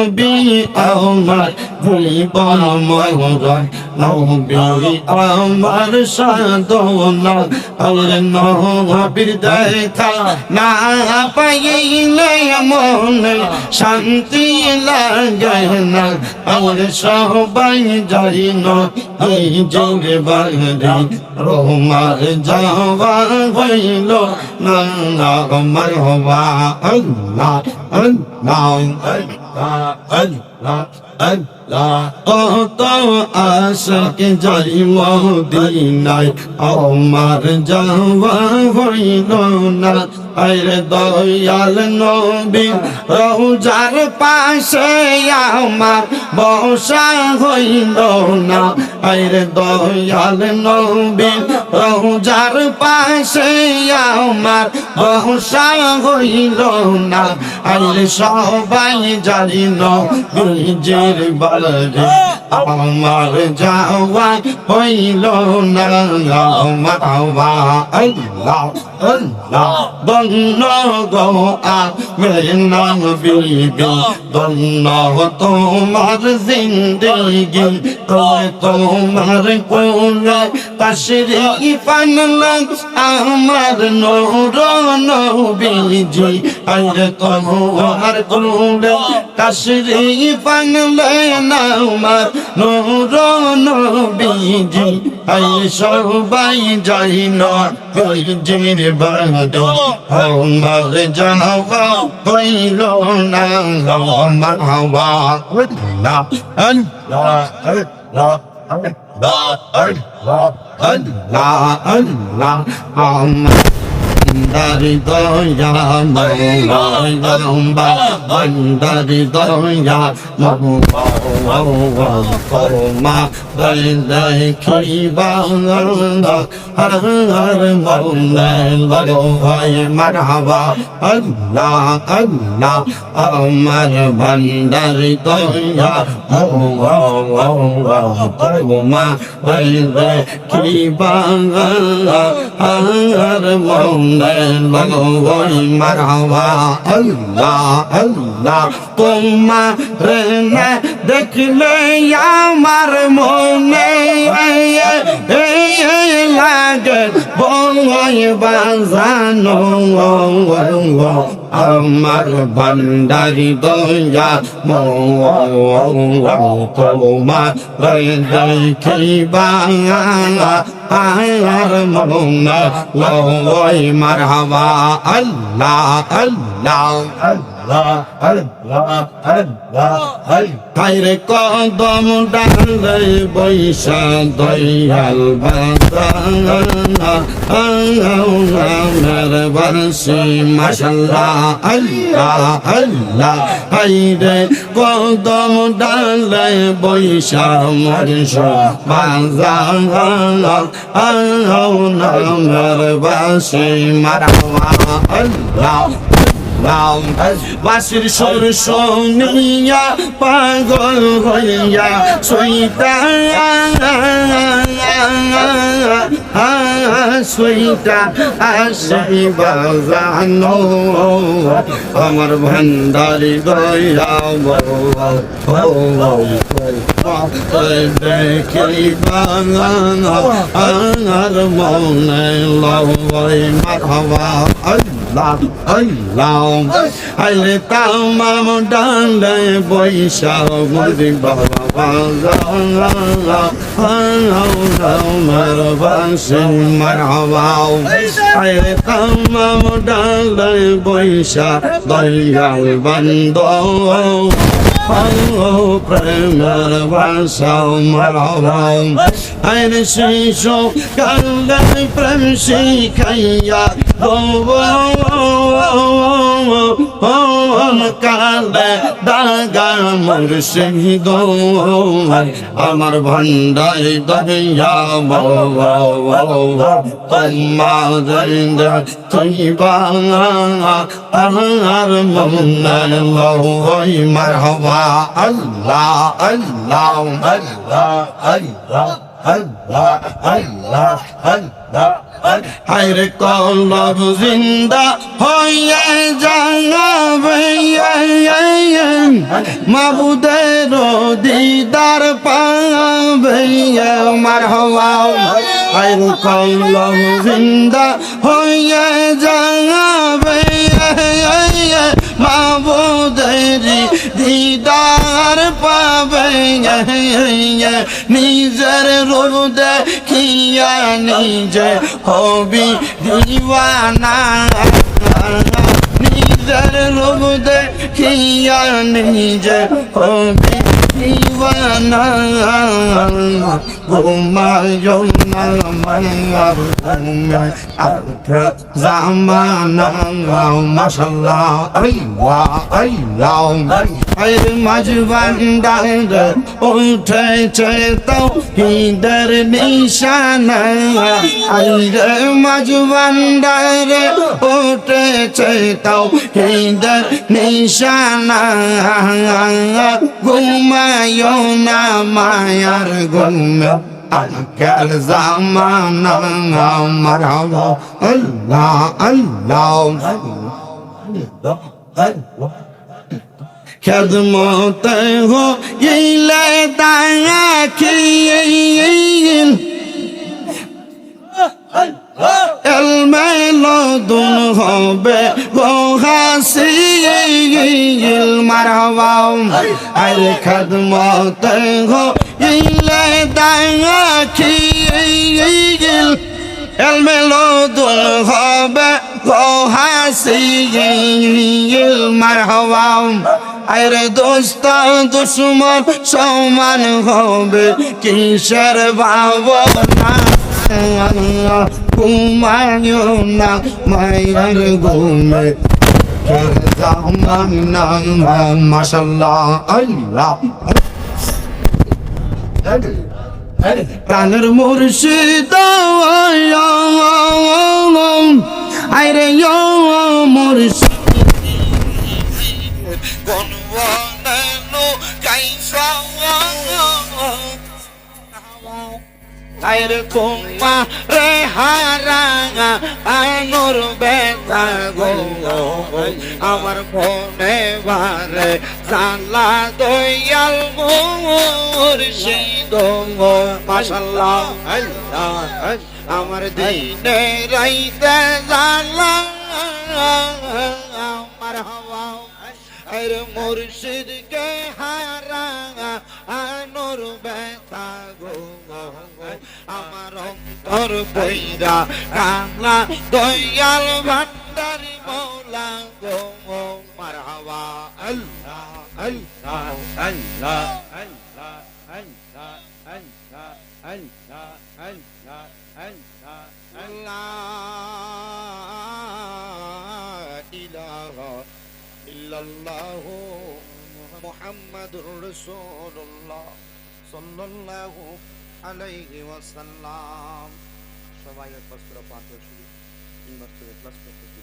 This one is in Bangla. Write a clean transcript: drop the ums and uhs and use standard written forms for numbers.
নবী আমার জীবন মরণ নবী আমার সাধনা আর নবীর দেখা না পাইলে মনে শান্তি লাগে না আর সবাই যাই না এই জোরে বাড়ি রোমার যাওয়া হইল না আমার হওয়া আল্লাহ আল্লাহ আল্লাহ আল্লাহ কত আশাক যাই মদিনায় আমার যাওয়া হইল না আরে দয়াল নবী রওজার পাশে আমার বসা হইল না আরে দয়াল নবী রওজার পাশে আমার বসা হইল না আরে সবাই জানি নবীজির বাড়ি আমার যাওয়া হইল না আমার আল্লাহ আল্লাহ ধন্য গো আমার নবী ধন্য তোমার জিন্দেগি তোমার কোলে তাশরীফ আনলেন আমার নূর নবীজি আরে তোমার কোলে তাশরীফ আনলেন আমার নূর নবীজি আই সবাই যাই নবীজির বাড়ি আমার যাওয়া হইল না আমার হওয়া আল্লাহ আল্লাহ আল্লাহ আল্লাহ আল্লাহ আল্লাহ আমার Bandari doya mawla lamba bandari doya mawla ma dai kiba har har mawla loy marhaba Allah Allah amar bandari doya mawla ma dai kiba har mawla মারহাবা আল্লাহ আল্লাহ তোমার না দেখলে আমার মনে লাগে বয় বাজানো আমার ভান্ডারি দয়া তোমার দেখিবা আর মনে লয় মারহাবা আল্লাহ আল্লাহ আল্লাহ আল্লাহ আল্লাহ খাইরে কদম ডালে বৈশা দয়াল বাজানা আমার বাসি মাশাআল্লাহ আল্লাহ আল্লাহ খাইরে কদম ডালে বৈশা মরশা বাজানা আমার বাসি মারহাবা আল্লাহ বাসির সুর শুনিয়া পাগল হইয়া সইতা সইতা আসি বাজানো আমার ভান্ডারি দয়া দেখিবা আর মনে লয় মারহাবা আল্লাহ আল্লাহ আইলে তামাম ডালে বৈশা মরি বাবা আমার বাসি মারহাবা আইলে তামাম ডালে বৈশা দয়াল বান্দ প্রেমের বাসা মারহাবা আইলে শিশু কান্দে প্রেম শিখাইয়া কালে দাগা মুর্শিদ আমার ভান্ডারি দয়া তোমার তুইবা আর মনে লয় মারহাবা আল্লাহ আল্লাহ আল্লাহ আল্লাহ আল্লাহ আল্লাহ আল্লাহ হায়রে কলব জিন্দা হয়ে যাবে মাবুদের দিদার পাবে মারহাবা হায়রে কলব জিন্দা হয়ে যাবে মাবুদের দিদার পাবে নিজের রূপ দেখিয়া নিজে হবি দিওয়ানা নিজের রূপ দেখিয়া নিজে হবি দিওয়ানা ঘুমায়ো না মায়ার ঘুমায় আখে জামানা মাশাআল্লাহ আল্লাহ আল্লাহ এর মাঝবান্ডার উঠেছে তাওহীদের নিশানা এর মাঝবান্ডার উঠেছে তাওহীদের নিশানা ঘুমায়ো না মায়ার ঘুমে আজকাল জামানা মারহাবা আল্লাহ আল্লাহ খেদমত হো ইলে দাখিল এলমেলদুন হবে গো হাসিল মারহাবা আরে খেদমত হো ইলে দাখিল এলমেলদুন হবে গো হাসিল মারহাবা আরে দোস্ত দুশ্মন সমান হবে কিসের ভাবনা ঘুমায়ো না মায়ের ঘুমে জামানা মাশাআল্লাহ আল্লাহ প্রাণের মুর্শিদ আরে মুর্শিদ আরে কুমা রে হারাঙা আনুর বেতা গো আমার মনে বারে জানলা দয়াল মুর্শিদ মাশাআল্লাহ আল্লাহ আমার দিনে রাইতে জানলা মারহাবা আরে মুর্শিদ কে হারাঙা আনুর বেতা গো আমার অন্তর বইরা কাংলা দয়াল ভান্ডারি মৌলা গো মারহাবা আল্লাহ আল্লাহ আল্লাহ আল্লাহ আল্লাহ আল্লাহ আল্লাহ আল্লাহ আল্লাহ আল্লাহ ইলাহা ইল্লাল্লাহ মুহাম্মাদুর রাসূলুল্লাহ সাল্লাল্লাহু আলাইহি ওয়াসাল্লাম সবাই একবার সূরা ফাতিহা শুরু 3 বার করে ক্লাস করতে